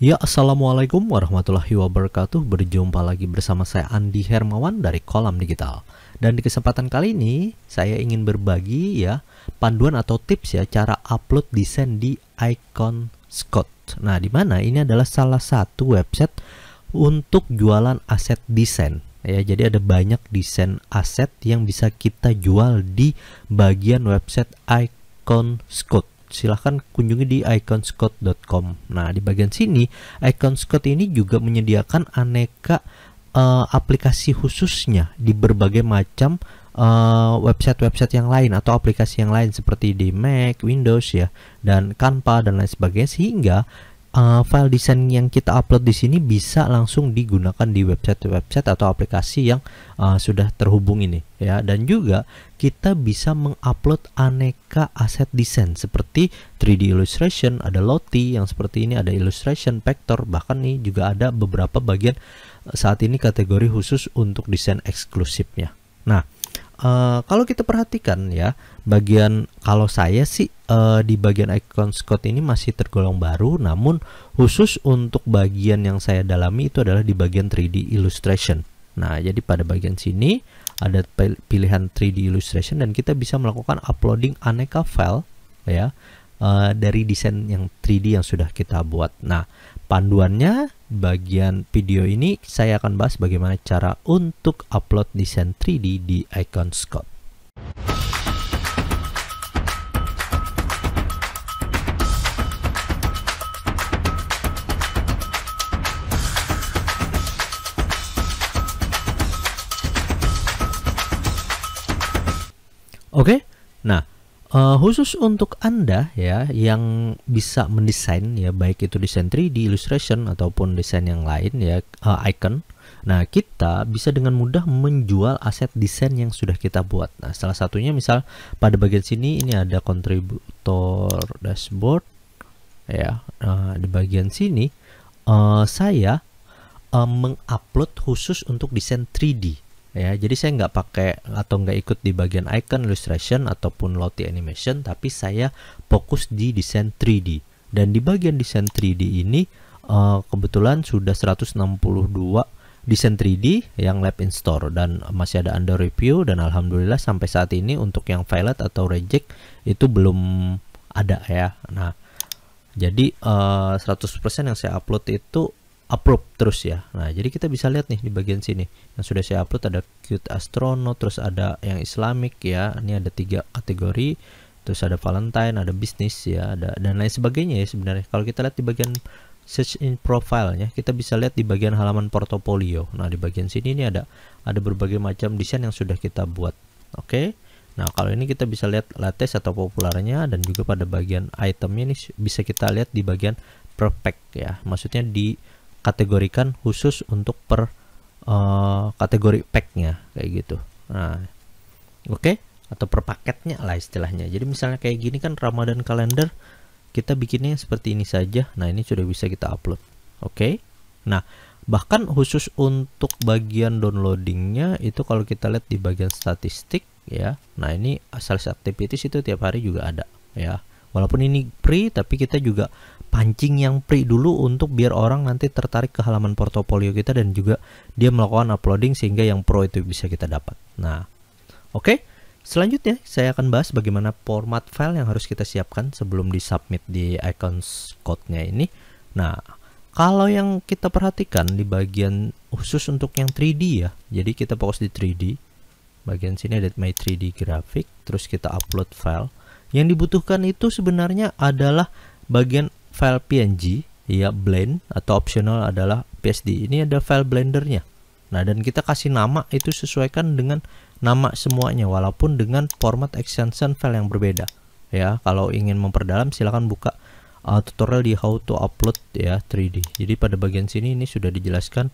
Ya, assalamualaikum warahmatullahi wabarakatuh. Berjumpa lagi bersama saya Andi Hermawan dari Kolam Digital. Dan di kesempatan kali ini saya ingin berbagi ya panduan atau tips ya cara upload desain di Iconscout. Nah, di mana ini adalah salah satu website untuk jualan aset desain. Ya, jadi ada banyak desain aset yang bisa kita jual di bagian website Iconscout. Silahkan kunjungi di iconscout.com. Nah, di bagian sini Iconscout ini juga menyediakan aneka aplikasi khususnya di berbagai macam website-website yang lain atau aplikasi yang lain seperti di Mac, Windows ya, dan Canva dan lain sebagainya, sehingga file desain yang kita upload di sini bisa langsung digunakan di website-website atau aplikasi yang sudah terhubung ini ya. Dan juga kita bisa mengupload aneka aset desain seperti 3D illustration, ada Lottie yang seperti ini, ada illustration, vector, bahkan nih juga ada beberapa bagian saat ini kategori khusus untuk desain eksklusifnya. Nah, kalau kita perhatikan ya, bagian kalau saya sih di bagian Iconscout ini masih tergolong baru, namun khusus untuk bagian yang saya dalami itu adalah di bagian 3D illustration. Nah, jadi pada bagian sini ada pilihan 3D illustration dan kita bisa melakukan uploading aneka file ya dari desain yang 3D yang sudah kita buat. Nah, panduannya bagian video ini saya akan bahas bagaimana cara untuk upload desain 3D di Iconscout. Oke, nah khusus untuk Anda ya yang bisa mendesain ya, baik itu desain 3D illustration ataupun desain yang lain ya, icon. Nah, kita bisa dengan mudah menjual aset desain yang sudah kita buat. Nah, salah satunya misal pada bagian sini ini ada kontributor dashboard ya. Di bagian sini saya mengupload khusus untuk desain 3D. Ya, jadi saya nggak pakai atau nggak ikut di bagian icon illustration ataupun Lottie animation, tapi saya fokus di desain 3D. Dan di bagian desain 3D ini kebetulan sudah 162 desain 3D yang live in store dan masih ada under review, dan alhamdulillah sampai saat ini untuk yang failed atau reject itu belum ada ya. Nah, jadi 100% yang saya upload itu upload terus ya. Nah, jadi kita bisa lihat nih di bagian sini yang sudah saya upload ada cute astronaut, terus ada yang Islamic ya. Ini ada 3 kategori, terus ada Valentine, ada bisnis ya, ada dan lain sebagainya ya. Sebenarnya kalau kita lihat di bagian search in profile-nya, kita bisa lihat di bagian halaman portofolio. Nah, di bagian sini ini ada berbagai macam desain yang sudah kita buat. Oke. Nah, kalau ini kita bisa lihat latest atau populernya, dan juga pada bagian itemnya ini bisa kita lihat di bagian per pack ya. Maksudnya di kategorikan khusus untuk per kategori packnya kayak gitu. Nah, oke, atau per paketnya lah istilahnya. Jadi misalnya kayak gini kan Ramadan kalender, kita bikinnya seperti ini saja. Nah, ini sudah bisa kita upload. Oke. Nah, bahkan khusus untuk bagian downloadingnya itu kalau kita lihat di bagian statistik ya. Nah, ini sales activities itu tiap hari juga ada ya. Walaupun ini free, tapi kita juga pancing yang free dulu untuk biar orang nanti tertarik ke halaman portofolio kita dan juga dia melakukan uploading sehingga yang pro itu bisa kita dapat. Nah, oke. Selanjutnya saya akan bahas bagaimana format file yang harus kita siapkan sebelum disubmit di Iconscout-nya ini. Nah, kalau yang kita perhatikan di bagian khusus untuk yang 3D ya. Jadi kita fokus di 3D. Bagian sini ada my 3D graphic, terus kita upload file. Yang dibutuhkan itu sebenarnya adalah bagian file PNG ya, blend, atau optional adalah PSD. Ini ada file blendernya. Nah, dan kita kasih nama itu sesuaikan dengan nama semuanya walaupun dengan format extension file yang berbeda ya. Kalau ingin memperdalam silahkan buka tutorial di how to upload ya 3D. Jadi pada bagian sini ini sudah dijelaskan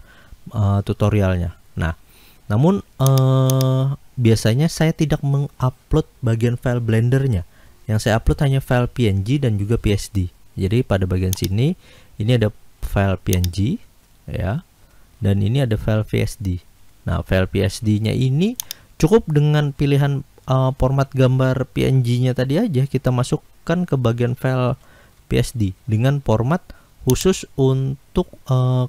tutorialnya. Nah, namun biasanya saya tidak mengupload bagian file blendernya. Yang saya upload hanya file PNG dan juga PSD. Jadi pada bagian sini ini ada file PNG ya, dan ini ada file PSD. Nah, file PSD-nya ini cukup dengan pilihan format gambar PNG-nya tadi aja kita masukkan ke bagian file PSD dengan format khusus untuk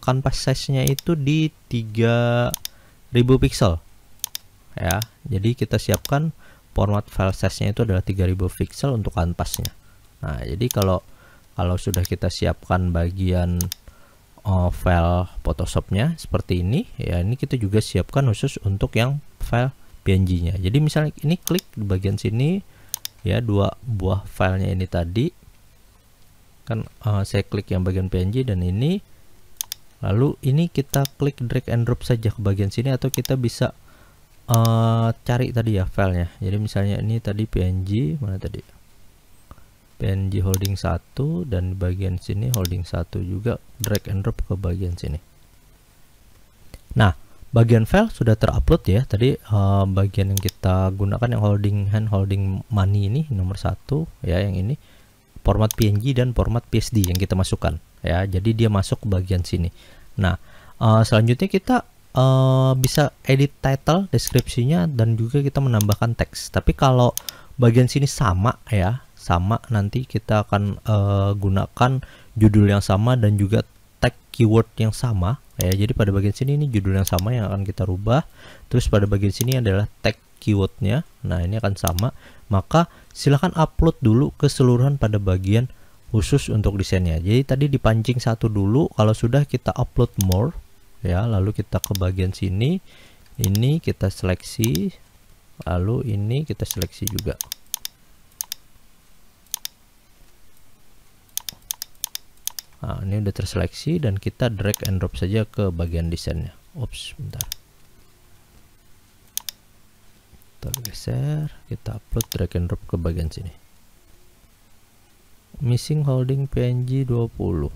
canvas size-nya itu di 3000 pixel ya. Jadi kita siapkan format file size-nya itu adalah 3000 pixel untuk kanvasnya. Nah, jadi kalau sudah kita siapkan bagian file Photoshop-nya seperti ini ya, ini kita juga siapkan khusus untuk yang file PNG-nya. Jadi misalnya ini klik di bagian sini ya, dua buah filenya ini tadi kan, saya klik yang bagian PNG dan ini, lalu ini kita klik drag and drop saja ke bagian sini, atau kita bisa cari tadi ya filenya. Jadi misalnya ini tadi PNG, mana tadi PNG holding 1, dan di bagian sini holding 1 juga, drag and drop ke bagian sini. Nah, bagian file sudah terupload ya. Tadi bagian yang kita gunakan yang holding money ini nomor 1 ya, yang ini format PNG dan format PSD yang kita masukkan ya. Jadi dia masuk ke bagian sini. Nah, selanjutnya kita bisa edit title, deskripsinya, dan juga kita menambahkan teks. Tapi kalau bagian sini sama ya, sama, nanti kita akan gunakan judul yang sama dan juga tag keyword yang sama ya. Jadi pada bagian sini ini judul yang sama yang akan kita rubah, terus pada bagian sini adalah tag keywordnya. Nah, ini akan sama. Maka silahkan upload dulu keseluruhan pada bagian khusus untuk desainnya. Jadi tadi dipancing satu dulu, kalau sudah kita upload more ya, lalu kita ke bagian sini, ini kita seleksi, lalu ini kita seleksi juga. Nah, ini udah terseleksi dan kita drag and drop saja ke bagian desainnya. Ups, bentar. Kita geser, kita upload, drag and drop ke bagian sini. Missing holding PNG 20.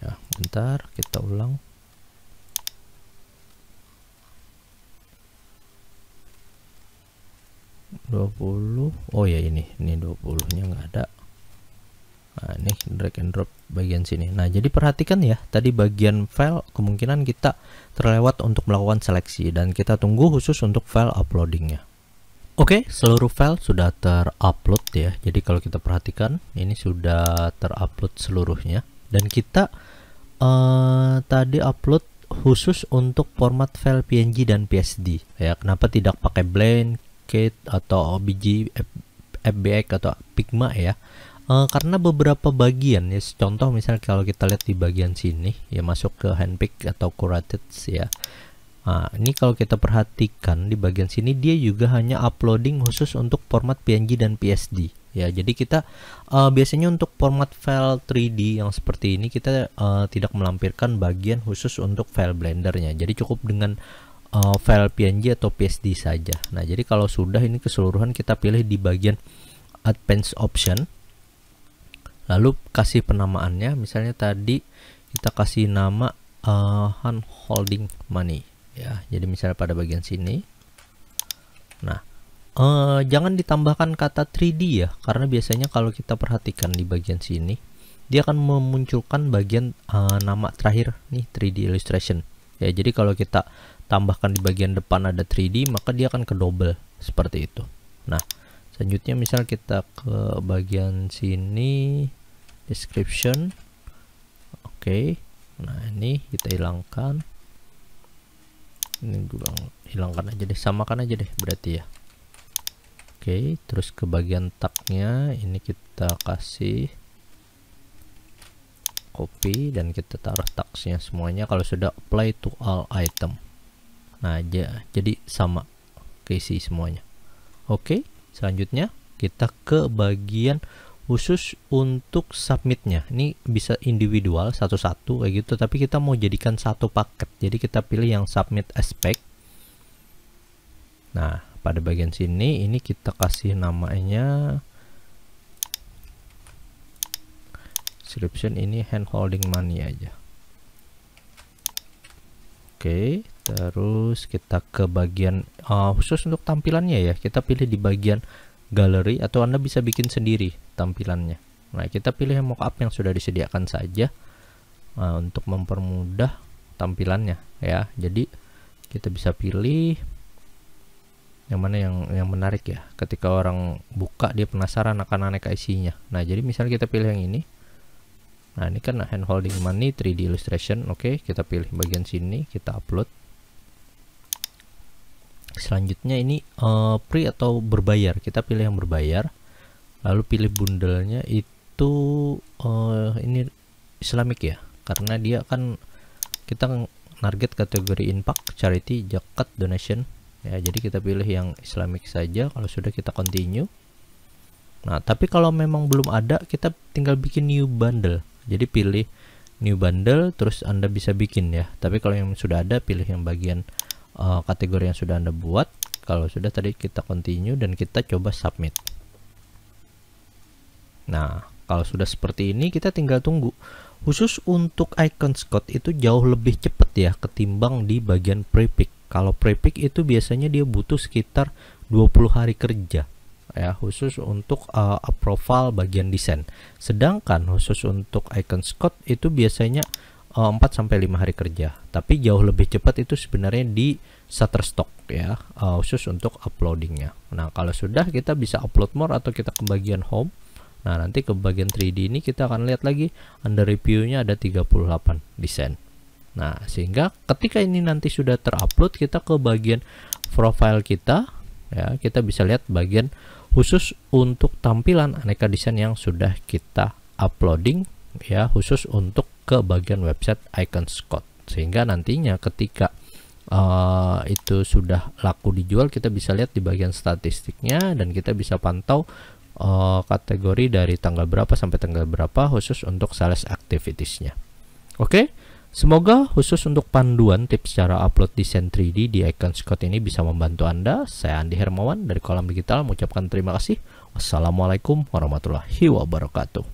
Ya, bentar, kita ulang. Oh ya, ini 20-nya nggak ada. Nah, ini drag and drop bagian sini. Nah, jadi perhatikan ya, tadi bagian file kemungkinan kita terlewat untuk melakukan seleksi, dan kita tunggu khusus untuk file uploadingnya. Oke, seluruh file sudah terupload ya. Jadi kalau kita perhatikan, ini sudah terupload seluruhnya, dan kita tadi upload khusus untuk format file PNG dan PSD ya. Kenapa tidak pakai Blend, Kit, atau OBJ, FBX atau Figma ya? Karena beberapa bagian ya, contoh misalnya kalau kita lihat di bagian sini ya, masuk ke handpick atau curated ya. Nah, ini kalau kita perhatikan di bagian sini dia juga hanya uploading khusus untuk format PNG dan PSD ya. Jadi kita biasanya untuk format file 3D yang seperti ini kita tidak melampirkan bagian khusus untuk file blendernya. Jadi cukup dengan file PNG atau PSD saja. Nah, jadi kalau sudah ini keseluruhan, kita pilih di bagian advanced option, lalu kasih penamaannya. Misalnya tadi kita kasih nama hand holding money ya. Jadi misalnya pada bagian sini, nah jangan ditambahkan kata 3D ya, karena biasanya kalau kita perhatikan di bagian sini dia akan memunculkan bagian nama terakhir nih, 3D illustration ya. Jadi kalau kita tambahkan di bagian depan ada 3D, maka dia akan ke double seperti itu. Nah, selanjutnya misal kita ke bagian sini, description. Oke. Nah, ini kita hilangkan. Ini juga hilangkan aja deh, samakan aja deh berarti ya. Oke, terus ke bagian tagnya ini kita kasih copy dan kita taruh tagsnya semuanya kalau sudah apply to all item. Nah, jadi sama keisi semuanya. Oke, selanjutnya kita ke bagian khusus untuk submitnya. Ini bisa individual satu-satu kayak gitu, tapi kita mau jadikan satu paket, jadi kita pilih yang submit aspect. Nah, pada bagian sini ini kita kasih namanya description, ini hand holding money aja. Oke, terus kita ke bagian khusus untuk tampilannya ya, kita pilih di bagian gallery, atau Anda bisa bikin sendiri tampilannya. Nah, kita pilih yang mockup yang sudah disediakan saja untuk mempermudah tampilannya ya. Jadi kita bisa pilih yang mana yang menarik ya, ketika orang buka dia penasaran akan aneka isinya. Nah, jadi misalnya kita pilih yang ini. Nah, ini kan hand holding money 3D illustration. Oke, kita pilih bagian sini, kita upload. Selanjutnya ini free atau berbayar. Kita pilih yang berbayar. Lalu pilih bundlenya itu ini Islamic ya, karena dia kan kita target kategori impact, charity, zakat, donation ya. Jadi kita pilih yang Islamic saja. Kalau sudah kita continue. Nah, tapi kalau memang belum ada, kita tinggal bikin new bundle. Jadi pilih new bundle, terus Anda bisa bikin ya. Tapi kalau yang sudah ada, pilih yang bagian kategori yang sudah Anda buat. Kalau sudah, tadi kita continue dan kita coba submit. Nah, kalau sudah seperti ini, kita tinggal tunggu. Khusus untuk icon Scott itu jauh lebih cepat ya ketimbang di bagian prepick. Kalau prepick itu biasanya dia butuh sekitar 20 hari kerja ya, khusus untuk profile bagian desain. Sedangkan khusus untuk icon Scott itu biasanya 4-5 hari kerja. Tapi jauh lebih cepat itu sebenarnya di Shutterstock ya, khusus untuk uploadingnya. Nah, kalau sudah, kita bisa upload more atau kita ke bagian home. Nah, nanti ke bagian 3D ini kita akan lihat lagi under reviewnya ada 38 desain. Nah, sehingga ketika ini nanti sudah terupload, kita ke bagian profile kita ya, kita bisa lihat bagian khusus untuk tampilan aneka desain yang sudah kita uploading ya, khusus untuk ke bagian website icon Scott. Sehingga nantinya ketika itu sudah laku dijual, kita bisa lihat di bagian statistiknya dan kita bisa pantau kategori dari tanggal berapa sampai tanggal berapa khusus untuk sales activitiesnya. Oke, semoga khusus untuk panduan tips cara upload desain 3D di icon Scott ini bisa membantu Anda. Saya Andi Hermawan dari Kolam Digital mengucapkan terima kasih. Wassalamualaikum warahmatullahi wabarakatuh.